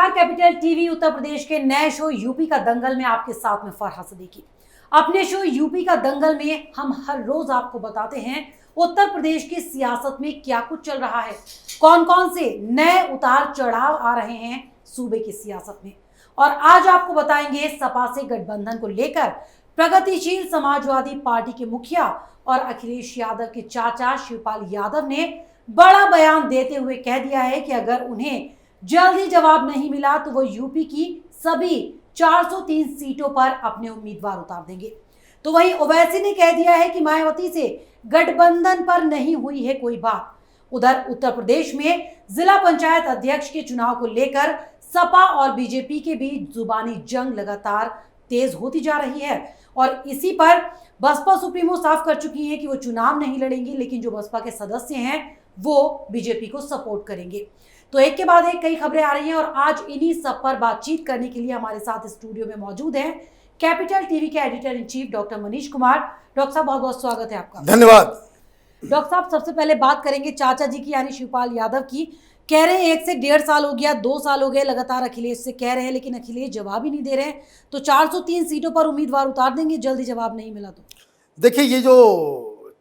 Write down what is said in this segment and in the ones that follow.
नमस्कार, capital TV Uttar Pradesh के नए शो यूपी का दंगल में आपके साथ में फरहा सिद्दीकी। अपने शो यूपी का दंगल में हम हर रोज आपको बताते हैं उत्तर प्रदेश की सियासत में क्या कुछ चल रहा है, कौन कौन से नए उतार चढ़ाव आ रहे हैं सूबे की सियासत में। और आज आपको बताएंगे सपा से गठबंधन को लेकर प्रगतिशील समाजवादी पार्टी के मुखिया और अखिलेश यादव के चाचा शिवपाल यादव ने बड़ा बयान देते हुए कह दिया है कि अगर उन्हें जल्दी जवाब नहीं मिला तो वो यूपी की सभी 403 सीटों पर अपने उम्मीदवार उतार देंगे। तो वहीं ओवैसी ने कह दिया है कि मायावती से गठबंधन पर नहीं हुई है कोई बात। उधर उत्तर प्रदेश में जिला पंचायत अध्यक्ष के चुनाव को लेकर सपा और बीजेपी के बीच जुबानी जंग लगातार तेज होती जा रही है और इसी पर बसपा सुप्रीमो साफ कर चुकी है कि वो चुनाव नहीं लड़ेंगी, लेकिन जो बसपा के सदस्य हैं वो बीजेपी को सपोर्ट करेंगे। तो एक के बाद एक कई खबरें आ रही हैं और आज इन्हीं सब पर बातचीत करने के लिए हमारे साथ स्टूडियो में मौजूद हैं कैपिटल टीवी के editor in chief doctor Manish Kumar. Doctor साहब, बहुत बहुत स्वागत है आपका। धन्यवाद। डॉक्टर साहब, सबसे पहले बात करेंगे चाचा जी की, यानी शिवपाल यादव की। कह रहे हैं 1 से 1.5 साल हो गया, 2 साल हो गए लगातार अखिलेश से कह रहे हैं, लेकिन अखिलेश जवाब ही नहीं दे रहे हैं। तो 403 सीटों पर उम्मीदवार उतार देंगे जल्दी जवाब नहीं मिला तो। देखिए, ये जो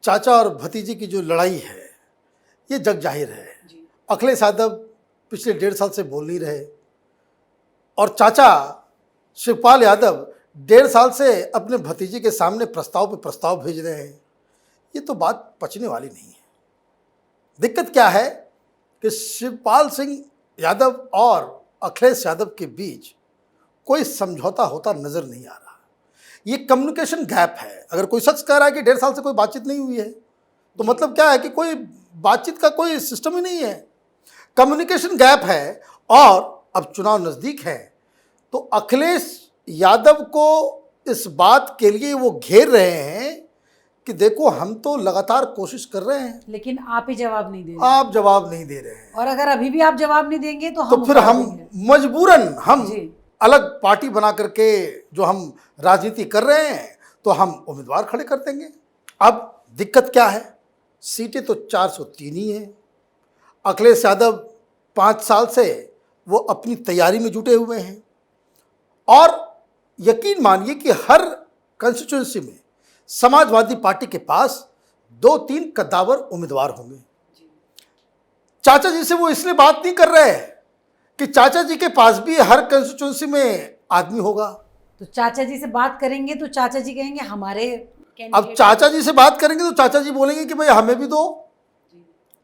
चाचा और भतीजे की जो लड़ाई है ये जग जाहिर है। अखिलेश यादव पिछले 1.5 साल से बोल नहीं रहे और चाचा शिवपाल यादव 1.5 साल से अपने भतीजे के सामने प्रस्ताव पे प्रस्ताव भेज रहे हैं। ये तो बात पचने वाली नहीं है। दिक्कत क्या है कि शिवपाल सिंह यादव और अखिलेश यादव के बीच कोई समझौता होता नजर नहीं आ रहा। ये कम्युनिकेशन गैप है। अगर कोई शख्स कह रहा है कि 1.5 साल से कोई बातचीत नहीं हुई है तो मतलब क्या है कि कोई बातचीत का कोई सिस्टम ही नहीं है, कम्युनिकेशन गैप है। और अब चुनाव नज़दीक है तो अखिलेश यादव को इस बात के लिए वो घेर रहे हैं कि देखो हम तो लगातार कोशिश कर रहे हैं, लेकिन आप ही जवाब नहीं दे रहे। आप जवाब नहीं दे रहे हैं और अगर अभी भी आप जवाब नहीं देंगे तो फिर हम मजबूरन हम अलग पार्टी बना करके जो हम राजनीति कर रहे हैं तो हम उम्मीदवार खड़े कर देंगे। अब दिक्कत क्या है, सीटें तो 403 ही हैं। अखिलेश यादव 5 साल से वो अपनी तैयारी में जुटे हुए हैं और यकीन मानिए कि हर कंस्टिट्यूंसी में समाजवादी पार्टी के पास 2-3 कद्दावर उम्मीदवार होंगे। चाचा जी से वो इसलिए बात नहीं कर रहे हैं कि चाचा जी के पास भी हर कंस्टिट्यूंसी में आदमी होगा। तो चाचा जी से बात करेंगे तो चाचा जी कहेंगे हमारे। अब चाचा जी से बात करेंगे तो चाचा जी बोलेंगे कि भाई हमें भी दो,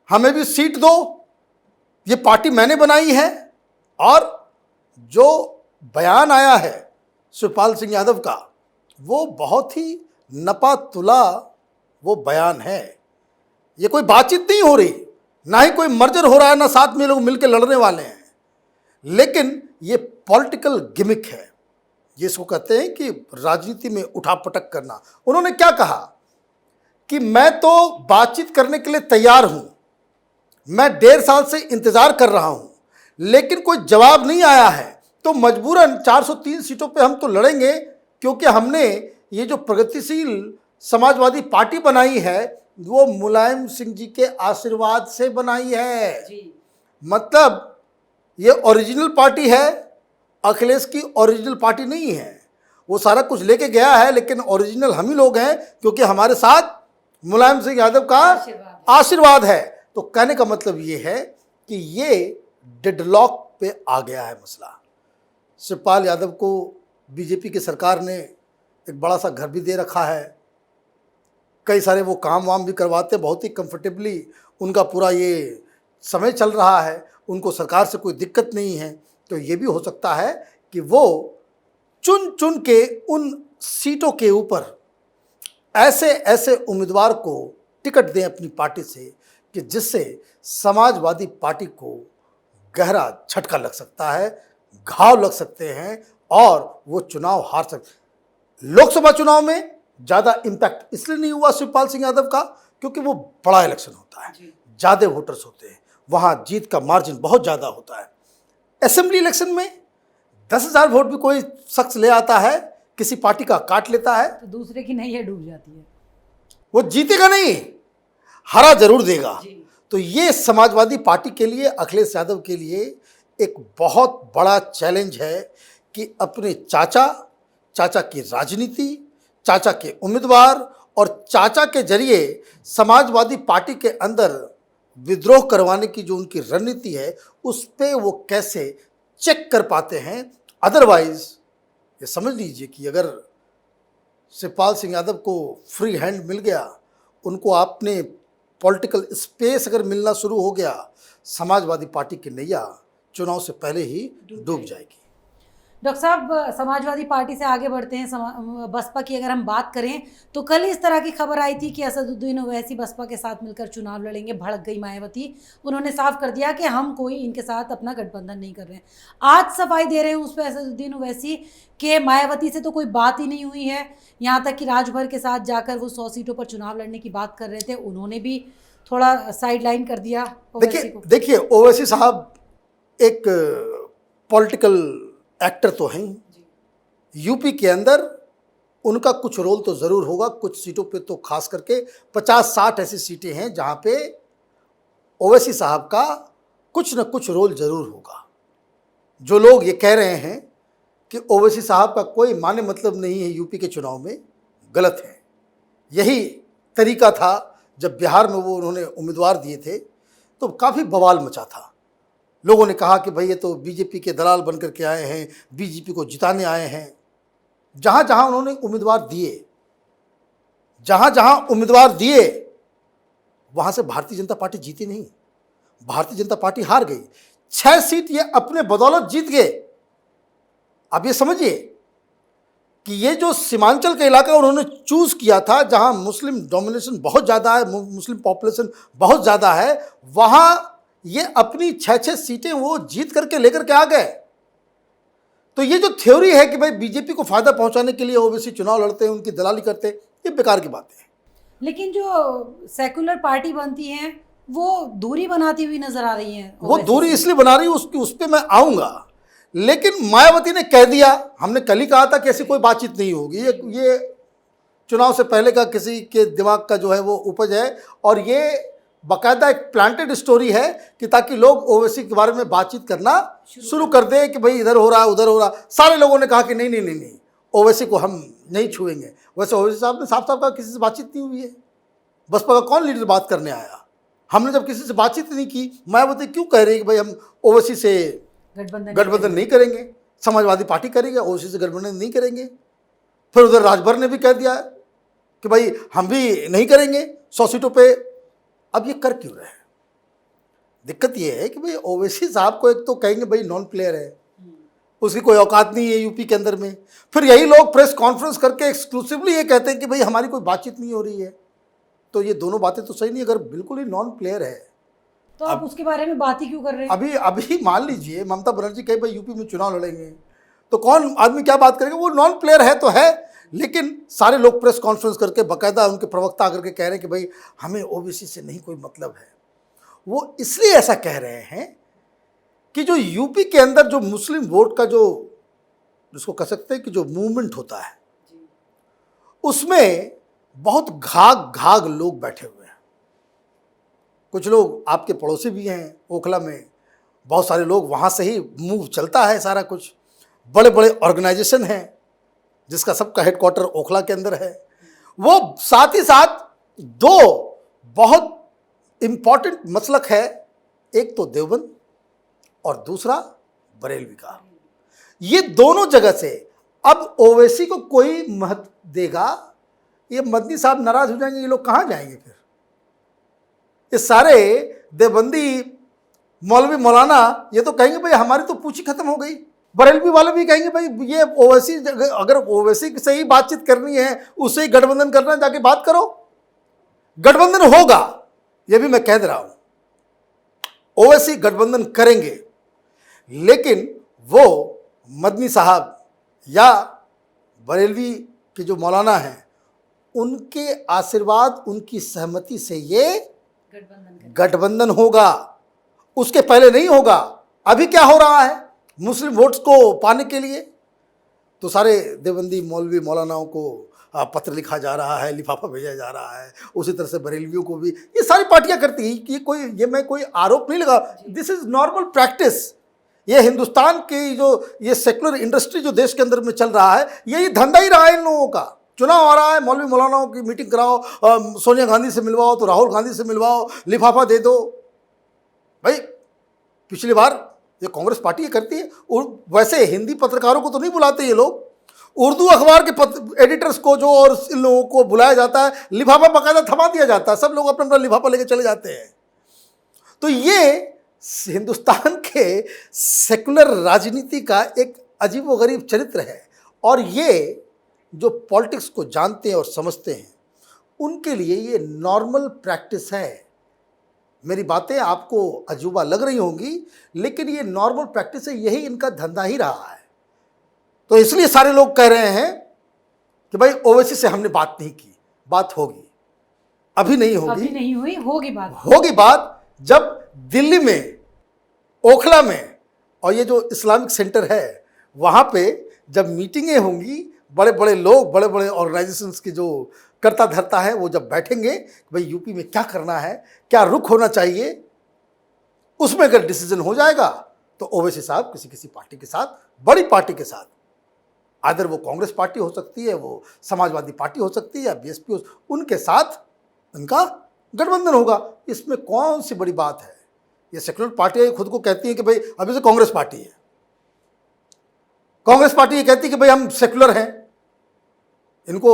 हमें भी सीट दो, ये पार्टी मैंने बनाई है। और जो बयान आया है शिवपाल सिंह यादव का वो बहुत ही नपा तुला वो बयान है। ये कोई बातचीत नहीं हो रही, ना ही कोई मर्जर हो रहा है, ना साथ में लोग मिलकर लड़ने वाले हैं, लेकिन ये पॉलिटिकल गिमिक है। जिसको कहते हैं कि राजनीति में उठापटक करना। उन्होंने क्या कहा कि मैं तो बातचीत करने के लिए तैयार हूं, मैं 1.5 साल से इंतजार कर रहा हूं, लेकिन कोई जवाब नहीं आया है तो मजबूरन 403 सीटों पे हम तो लड़ेंगे, क्योंकि हमने ये जो प्रगतिशील समाजवादी पार्टी बनाई है वो मुलायम सिंह जी के आशीर्वाद से बनाई है। मतलब ये ओरिजिनल पार्टी है, अखिलेश की ओरिजिनल पार्टी नहीं है। वो सारा कुछ लेके गया है, लेकिन ओरिजिनल हम ही लोग हैं, क्योंकि हमारे साथ मुलायम सिंह यादव का आशीर्वाद है। तो कहने का मतलब ये है कि ये डेडलॉक पे आ गया है मसला। शिवपाल यादव को बीजेपी की सरकार ने एक बड़ा सा घर भी दे रखा है, कई सारे वो काम वाम भी करवाते, बहुत ही कंफर्टेबली उनका पूरा ये समय चल रहा है, उनको सरकार से कोई दिक्कत नहीं है। तो ये भी हो सकता है कि वो चुन चुन के उन सीटों के ऊपर ऐसे ऐसे उम्मीदवार को टिकट दें अपनी पार्टी से कि जिससे समाजवादी पार्टी को गहरा झटका लग सकता है, घाव लग सकते हैं और वो चुनाव हार सकते। लोकसभा चुनाव में ज़्यादा इम्पैक्ट इसलिए नहीं हुआ शिवपाल सिंह यादव का क्योंकि वो बड़ा इलेक्शन होता है, ज़्यादा वोटर्स होते हैं, वहाँ जीत का मार्जिन बहुत ज़्यादा होता है। असेंबली इलेक्शन में 10,000 वोट भी कोई शख्स ले आता है, किसी पार्टी का काट लेता है तो दूसरे की नैया डूब जाती है, वो जीतेगा नहीं, हरा जरूर देगा। तो ये समाजवादी पार्टी के लिए, अखिलेश यादव के लिए एक बहुत बड़ा चैलेंज है कि अपने चाचा की राजनीति, चाचा के उम्मीदवार और चाचा के जरिए समाजवादी पार्टी के अंदर विद्रोह करवाने की जो उनकी रणनीति है उस पे वो कैसे चेक कर पाते हैं। अदरवाइज ये समझ लीजिए कि अगर शिवपाल सिंह यादव को फ्री हैंड मिल गया, उनको आपने पॉलिटिकल स्पेस अगर मिलना शुरू हो गया, समाजवादी पार्टी की नैया चुनाव से पहले ही डूब जाएगी। डॉक्टर साहब, समाजवादी पार्टी से आगे बढ़ते हैं। बसपा की अगर हम बात करें तो कल इस तरह की खबर आई थी कि असदुद्दीन ओवैसी बसपा के साथ मिलकर चुनाव लड़ेंगे। भड़क गई मायावती, उन्होंने साफ कर दिया कि हम कोई इनके साथ अपना गठबंधन नहीं कर रहे हैं। आज सफाई दे रहे हैं उस पर असदुद्दीन ओवैसी के मायावती से तो कोई बात ही नहीं हुई है। यहाँ तक कि राजभर के साथ जाकर वो 100 सीटों पर चुनाव लड़ने की बात कर रहे थे, उन्होंने भी थोड़ा साइड लाइन कर दिया ओवैसी को। देखिए ओवैसी साहब एक पॉलिटिकल एक्टर तो हैं, यूपी के अंदर उनका कुछ रोल तो ज़रूर होगा। कुछ सीटों पे तो खास करके 50-60 ऐसी सीटें हैं जहाँ पे ओवैसी साहब का कुछ न कुछ रोल ज़रूर होगा। जो लोग ये कह रहे हैं कि ओवैसी साहब का कोई माने मतलब नहीं है यूपी के चुनाव में, गलत है। यही तरीका था जब बिहार में वो उन्होंने उम्मीदवार दिए थे तो काफ़ी बवाल मचा था। लोगों ने कहा कि भाई ये तो बीजेपी के दलाल बनकर के आए हैं, बीजेपी को जिताने आए हैं। जहाँ जहाँ उन्होंने उम्मीदवार दिए, वहाँ से भारतीय जनता पार्टी जीती नहीं, भारतीय जनता पार्टी हार गई। 6 सीट ये अपने बदौलत जीत गए। अब ये समझिए कि ये जो सीमांचल का इलाका उन्होंने चूज़ किया था, जहाँ मुस्लिम डोमिनेशन बहुत ज़्यादा है, मुस्लिम पॉपुलेशन बहुत ज़्यादा है, वहाँ ये अपनी 6-6 सीटें वो जीत करके लेकर के आ गए। तो ये जो थ्योरी है कि भाई बीजेपी को फायदा पहुंचाने के लिए ओवैसी चुनाव लड़ते हैं, उनकी दलाली करते हैं, ये बेकार की बात है। लेकिन जो सेकुलर पार्टी बनती है वो दूरी बनाती हुई नजर आ रही है। वो दूरी इसलिए बना रही है, उस पर मैं आऊंगा। लेकिन मायावती ने कह दिया, हमने कल ही कहा था कि ऐसी कोई बातचीत नहीं होगी। ये चुनाव से पहले का किसी के दिमाग का जो है वो उपज है, और ये बाकायदा एक प्लांटेड स्टोरी है कि ताकि लोग ओवैसी के बारे में बातचीत करना शुरू कर दें कि भाई इधर हो रहा है उधर हो रहा। सारे लोगों ने कहा कि नहीं, ओवैसी को हम नहीं छुएंगे। वैसे ओवैसी साहब ने साफ साफ कहा किसी से बातचीत नहीं हुई है। बसपा का कौन लीडर बात करने आया? हमने जब किसी से बातचीत नहीं की, मायावती क्यों कह रही है कि भाई हम ओवैसी से गठबंधन नहीं करेंगे, समाजवादी पार्टी करेंगे, ओवैसी से गठबंधन नहीं करेंगे। फिर उधर राजभर ने भी कह दिया कि भाई हम भी नहीं करेंगे 100 सीटों पर। अब ये कर क्यों रहे हैं? दिक्कत ये है कि भाई ओवैसी साहब को एक तो कहेंगे भाई नॉन प्लेयर है, उसकी कोई औकात नहीं है यूपी के अंदर में। फिर यही लोग प्रेस कॉन्फ्रेंस करके एक्सक्लूसिवली ये कहते हैं कि भाई हमारी कोई बातचीत नहीं हो रही है। तो ये दोनों बातें तो सही नहीं। अगर बिल्कुल ही नॉन प्लेयर है तो आप उसके बारे में बात ही क्यों कर रहे हैं? अभी मान लीजिए ममता बनर्जी कहे भाई यूपी में चुनाव लड़ेंगे, तो कौन आदमी क्या बात करेगा? वो नॉन प्लेयर है तो है, लेकिन सारे लोग प्रेस कॉन्फ्रेंस करके बाकायदा उनके प्रवक्ता आकर के कह रहे हैं कि भाई हमें ओबीसी से नहीं कोई मतलब है। वो इसलिए ऐसा कह रहे हैं कि जो यूपी के अंदर जो मुस्लिम वोट का जो जिसको कह सकते हैं कि जो मूवमेंट होता है, उसमें बहुत घाग लोग बैठे हुए हैं। कुछ लोग आपके पड़ोसी भी हैं, ओखला में बहुत सारे लोग, वहाँ से ही मूव चलता है सारा कुछ। बड़े बड़े ऑर्गेनाइजेशन हैं जिसका सबका हेडक्वार्टर ओखला के अंदर है। वो साथ ही साथ दो बहुत इम्पॉर्टेंट मसलक है, एक तो देवबंद और दूसरा बरेलवी का। ये दोनों जगह से अब ओवैसी को कोई महत्व देगा? ये मदनी साहब नाराज हो जाएंगे, ये लोग कहाँ जाएंगे फिर? ये सारे देवबंदी मौलवी मौलाना ये तो कहेंगे भाई हमारी तो पूछी खत्म हो गई। बरेलवी वाले भी कहेंगे भाई ये ओवैसी, अगर ओवैसी से ही बातचीत करनी है, उससे ही गठबंधन करना है, जाके बात करो। गठबंधन होगा, ये भी मैं कह दे रहा हूं। ओवैसी गठबंधन करेंगे, लेकिन वो मदनी साहब या बरेलवी के जो मौलाना हैं, उनके आशीर्वाद, उनकी सहमति से ये गठबंधन होगा, उसके पहले नहीं होगा। अभी क्या हो रहा है मुस्लिम वोट्स को पाने के लिए? तो सारे देवबंदी मौलवी मौलानाओं को पत्र लिखा जा रहा है, लिफाफा भेजा जा रहा है। उसी तरह से बरेलवियों को भी, ये सारी पार्टियां करती हैं। ये मैं कोई आरोप नहीं लगा, दिस इज नॉर्मल प्रैक्टिस। ये हिंदुस्तान की जो ये सेक्युलर इंडस्ट्री जो देश के अंदर में चल रहा है, यही धंधा ही रहा है इन लोगों का। चुनाव आ रहा है, मौलवी मौलानाओं की मीटिंग कराओ, सोनिया गांधी से मिलवाओ तो राहुल गांधी से मिलवाओ, लिफाफा दे दो। भाई पिछली बार ये कांग्रेस पार्टी ये करती है, और वैसे हिंदी पत्रकारों को तो नहीं बुलाते ये लोग, उर्दू अखबार के एडिटर्स को जो और इन लोगों को बुलाया जाता है, लिफाफा बाकायदा थमा दिया जाता है, सब लोग अपना अपना लिफाफा लेके चले जाते हैं। तो ये हिंदुस्तान के सेकुलर राजनीति का एक अजीबोगरीब चरित्र है, और ये जो पॉलिटिक्स को जानते हैं और समझते हैं उनके लिए ये नॉर्मल प्रैक्टिस है। मेरी बातें आपको अजूबा लग रही होंगी, लेकिन ये नॉर्मल प्रैक्टिस है, यही इनका धंधा ही रहा है। तो इसलिए सारे लोग कह रहे हैं कि भाई ओवैसी से हमने बात नहीं की, बात होगी, अभी नहीं होगी, अभी नहीं हुई, होगी बात जब दिल्ली में ओखला में और ये जो इस्लामिक सेंटर है वहाँ पे जब मीटिंगें होंगी, बड़े बड़े लोग, बड़े बड़े ऑर्गेनाइजेशंस के जो करता धरता है वो जब बैठेंगे भाई यूपी में क्या करना है, क्या रुख होना चाहिए, उसमें अगर डिसीजन हो जाएगा तो ओवैसी साहब किसी किसी पार्टी के साथ, बड़ी पार्टी के साथ, आदर वो कांग्रेस पार्टी हो सकती है, वो समाजवादी पार्टी हो सकती है या बीएसपी हो, उनके साथ उनका गठबंधन होगा। इसमें कौन सी बड़ी बात है। ये सेक्युलर पार्टियां खुद को कहती हैं कि भाई अभी से कांग्रेस पार्टी है, कांग्रेस पार्टी ये कहती है कि भाई हम सेक्युलर हैं। इनको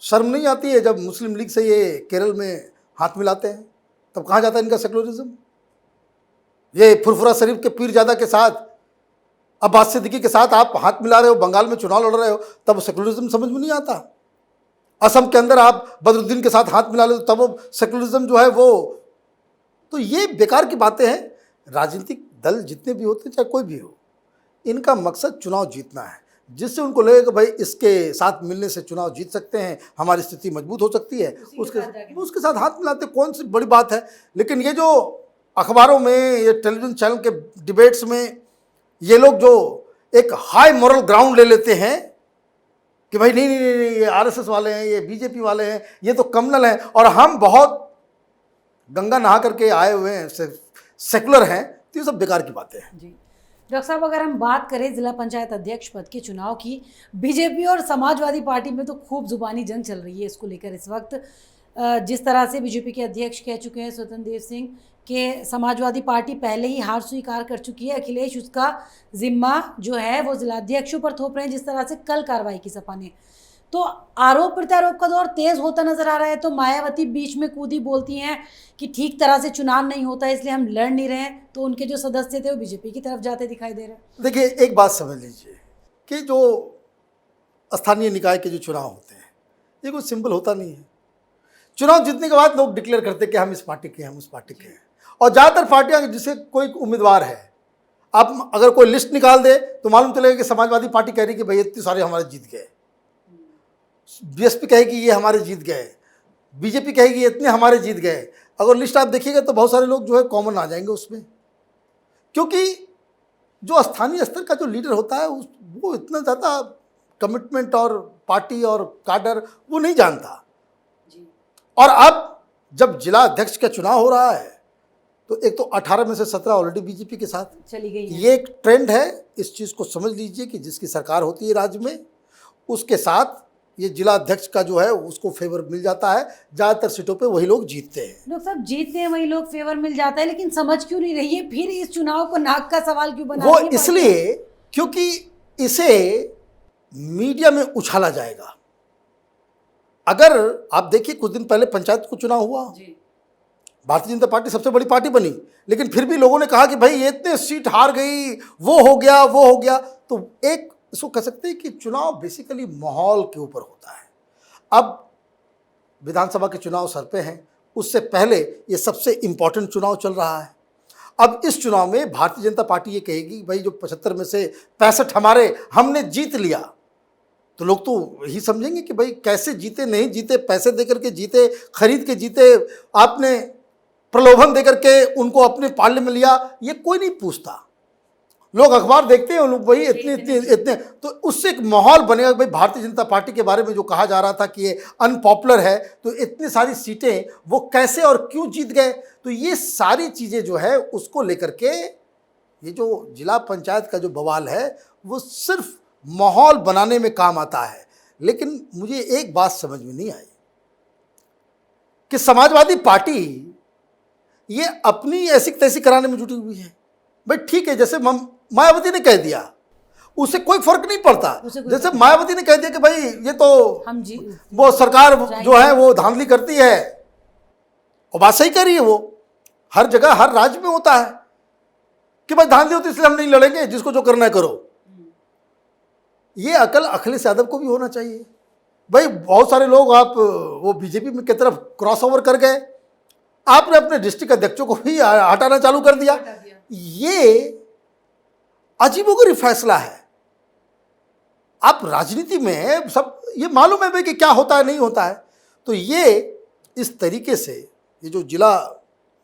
शर्म नहीं आती है जब मुस्लिम लीग से ये केरल में हाथ मिलाते हैं, तब कहाँ जाता है इनका सेक्युलरिज्म। ये फुरफुरा शरीफ के पीरजादा के साथ, अब्बास सिद्दीकी के साथ आप हाथ मिला रहे हो, बंगाल में चुनाव लड़ रहे हो, तब सेक्युलरिज्म समझ में नहीं आता। असम के अंदर आप बदरुद्दीन के साथ हाथ मिला रहे हो, तब वो सेक्युलरिज्म जो है वो, तो ये बेकार की बातें हैं। राजनीतिक दल जितने भी होते हैं, चाहे कोई भी हो, इनका मकसद चुनाव जीतना है, जिससे उनको लगेगा कि भाई इसके साथ मिलने से चुनाव जीत सकते हैं, हमारी स्थिति मजबूत हो सकती है, उसके साथ हाथ मिलाते, कौन सी बड़ी बात है। लेकिन ये जो अखबारों में, ये टेलीविजन चैनल के डिबेट्स में ये लोग जो एक हाई मॉरल ग्राउंड ले लेते हैं कि भाई नहीं नहीं नहीं, ये आरएसएस वाले हैं, ये बीजेपी वाले हैं, ये तो कम्युनल हैं और हम बहुत गंगा नहा करके आए हुए हैं, सेकुलर हैं, तो ये सब बेकार की बातें हैं। जी डॉक्टर साहब, अगर हम बात करें जिला पंचायत अध्यक्ष पद के चुनाव की, बीजेपी और समाजवादी पार्टी में तो खूब जुबानी जंग चल रही है इसको लेकर इस वक्त। जिस तरह से बीजेपी के अध्यक्ष कह चुके हैं स्वतंत्र देव सिंह कि समाजवादी पार्टी पहले ही हार स्वीकार कर चुकी है, अखिलेश उसका जिम्मा जो है वो जिलाध्यक्षों पर थोप रहे हैं, जिस तरह से कल कार्रवाई की सपा ने, तो आरोप प्रत्यारोप का दौर तेज होता नजर आ रहा है। तो मायावती बीच में कूदी बोलती हैं कि ठीक तरह से चुनाव नहीं होता इसलिए हम लड़ नहीं रहे हैं, तो उनके जो सदस्य थे वो बीजेपी की तरफ जाते दिखाई दे रहे हैं। देखिए एक बात समझ लीजिए कि जो स्थानीय निकाय के जो चुनाव होते हैं ये कुछ सिंपल होता नहीं है। चुनाव जीतने के बाद लोग डिक्लेयर करते हैं कि हम इस पार्टी के हैं, हम उस पार्टी के हैं, और ज़्यादातर पार्टियां जिसे कोई उम्मीदवार है, आप अगर कोई लिस्ट निकाल दे तो मालूम चलेगा कि समाजवादी पार्टी कह रही कि भाई इतने सारे हमारे जीत गए, बीएसपी कहेगी ये हमारे जीत गए, बीजेपी कहेगी इतने हमारे जीत गए। अगर लिस्ट आप देखिएगा तो बहुत सारे लोग जो है कॉमन आ जाएंगे उसमें, क्योंकि जो स्थानीय स्तर का जो लीडर होता है वो इतना ज़्यादा कमिटमेंट और पार्टी और काडर वो नहीं जानता। और अब जब जिला अध्यक्ष का चुनाव हो रहा है तो एक तो 18 में से 17 ऑलरेडी बीजेपी के साथ चली गई है। ये एक ट्रेंड है, इस चीज़ को समझ लीजिए कि जिसकी सरकार होती है राज्य में उसके साथ ये जिला अध्यक्ष का जो है उसको फेवर मिल जाता है, ज़्यादातर सीटों पे वही लोग जीतते हैं। लोग सब जीतते हैं, वही लोग फेवर मिल जाता है, लेकिन समझ क्यों नहीं रही है फिर इस चुनाव को नाक का सवाल क्यों बना वो रही है? इसलिए क्योंकि इसे मीडिया में उछाला जाएगा। अगर आप देखिए कुछ दिन पहले पंचायत को चुनाव हुआ, भारतीय जनता पार्टी सबसे बड़ी पार्टी बनी, लेकिन फिर भी लोगों ने कहा कि भाई ये इतने सीट हार गई, वो हो गया वो हो गया। तो एक इसको कह सकते हैं कि चुनाव बेसिकली माहौल के ऊपर होता है। अब विधानसभा के चुनाव सर पे हैं, उससे पहले ये सबसे इम्पोर्टेंट चुनाव चल रहा है। अब इस चुनाव में भारतीय जनता पार्टी ये कहेगी भाई जो 75 में से 65 हमारे हमने जीत लिया, तो लोग तो यही समझेंगे कि भाई कैसे जीते, नहीं जीते, पैसे देकर के जीते, खरीद के जीते, आपने प्रलोभन देकर के उनको अपने पाले में लिया, ये कोई नहीं पूछता। लोग अखबार देखते हैं, लोग वही इतने, तो उससे एक माहौल बनेगा। भाई भारतीय जनता पार्टी के बारे में जो कहा जा रहा था कि ये अनपॉपुलर है, तो इतनी सारी सीटें वो कैसे और क्यों जीत गए, तो ये सारी चीज़ें जो है उसको लेकर के ये जो जिला पंचायत का जो बवाल है वो सिर्फ माहौल बनाने में काम आता है। लेकिन मुझे एक बात समझ में नहीं आई कि समाजवादी पार्टी ये अपनी ऐसी तैसी कराने में जुटी हुई है। भाई ठीक है, जैसे मायावती ने कह दिया उससे कोई फर्क नहीं पड़ता। जैसे मायावती ने कह दिया कि भाई ये तो हम जी वो सरकार जो है वो धांधली करती है, और बात सही कर रही है। वो हर जगह हर राज्य में होता है कि भाई धांधली होती इसलिए हम नहीं लड़ेंगे, जिसको जो करना है करो। ये अकल अखिलेश यादव को भी होना चाहिए। भाई बहुत सारे लोग आप वो बीजेपी में की तरफ क्रॉस ओवर कर गए, आपने अपने डिस्ट्रिक्ट अध्यक्षों को भी हटाना चालू कर दिया। ये अजीबोगरीब फैसला है। आप राजनीति में सब ये मालूम है भाई कि क्या होता है नहीं होता है। तो ये इस तरीके से ये जो जिला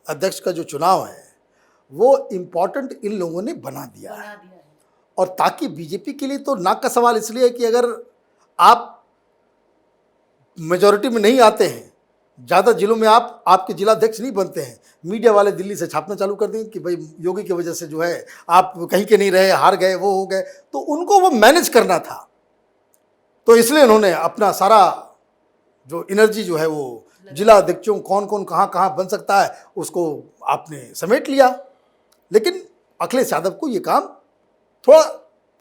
अध्यक्ष का जो चुनाव है वो इम्पोर्टेंट इन लोगों ने बना दिया है। और ताकि बीजेपी के लिए तो नाक का सवाल इसलिए है कि अगर आप मेजॉरिटी में नहीं आते हैं, ज़्यादा जिलों में आपके जिलाध्यक्ष नहीं बनते हैं, मीडिया वाले दिल्ली से छापना चालू कर देंगे कि भाई योगी की वजह से जो है आप कहीं के नहीं रहे, हार गए, वो हो गए। तो उनको वो मैनेज करना था, तो इसलिए उन्होंने अपना सारा जो एनर्जी जो है वो जिला अध्यक्षों कौन कौन कहाँ कहाँ बन सकता है उसको आपने समेट लिया। लेकिन अखिलेश यादव को ये काम थोड़ा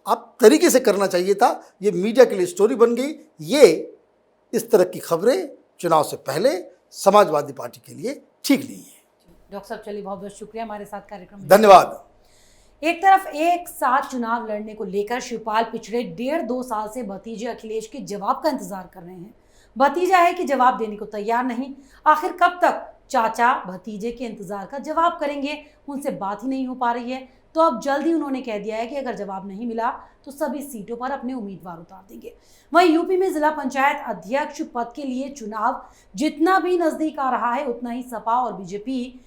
आप तरीके से करना चाहिए था। ये मीडिया के लिए स्टोरी बन गई। ये इस तरह की खबरें चुनाव से पहले समाजवादी पार्टी के लिए ठीक नहीं है। डॉक्टर साहब चलिए बहुत बहुत शुक्रिया हमारे साथ कार्यक्रम में। धन्यवाद। एक तरफ एक साथ चुनाव लड़ने को लेकर शिवपाल पिछले 1.5-2 साल से भतीजे अखिलेश के जवाब का इंतजार कर रहे हैं। भतीजा है कि जवाब देने को तैयार नहीं। आखिर कब तक चाचा भतीजे के इंतजार का जवाब करेंगे, उनसे बात ही नहीं हो पा रही है। तो अब जल्द ही उन्होंने कह दिया है कि अगर जवाब नहीं मिला तो सभी सीटों पर अपने उम्मीदवार उतार देंगे। वहीं यूपी में जिला पंचायत अध्यक्ष पद के लिए चुनाव जितना भी नजदीक आ रहा है उतना ही सपा और बीजेपी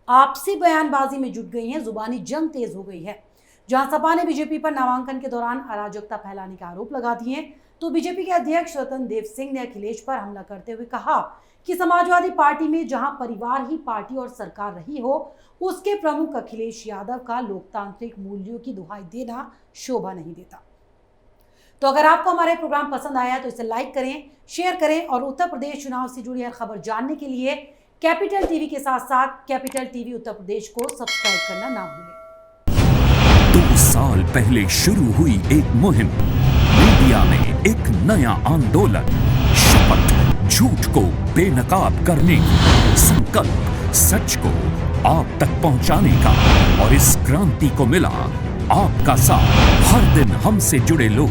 आपसी बयानबाजी में जुट गई हैं। जुबानी जंग तेज हो गई है। जहां सपा ने बीजेपी पर नामांकन के दौरान अराजकता फैलाने के आरोप लगा दिए, तो बीजेपी के अध्यक्ष स्वतंत्र देव सिंह ने अखिलेश पर हमला करते हुए कहा कि समाजवादी पार्टी में जहां परिवार ही पार्टी और सरकार रही हो, उसके प्रमुख अखिलेश यादव का लोकतांत्रिक मूल्यों की दुहाई देना शोभा नहीं देता। तो अगर आपको हमारे प्रोग्राम पसंद आया तो इसे लाइक करें, शेयर करें और उत्तर प्रदेश चुनाव से जुड़ी हर खबर जानने के लिए कैपिटल टीवी के साथ साथ कैपिटल टीवी उत्तर प्रदेश को सब्सक्राइब करना ना भूलें। 2 साल पहले शुरू हुई एक मुहिम, मीडिया में एक नया आंदोलन, शपथ झूठ को बेनकाब करने की, संकल्प सच को आप तक पहुंचाने का। और इस क्रांति को मिला आपका साथ। हर दिन हमसे जुड़े लोग,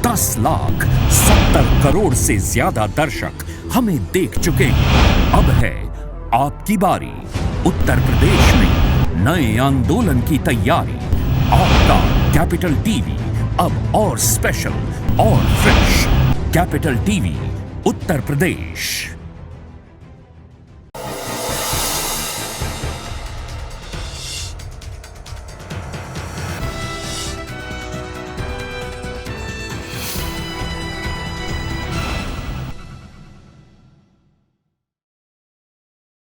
10,70 करोड़ से ज्यादा दर्शक हमें देख चुके हैं। अब है आपकी बारी। उत्तर प्रदेश में नए आंदोलन की तैयारी। आपका कैपिटल टीवी अब और स्पेशल और fresh. Capital TV Uttar Pradesh.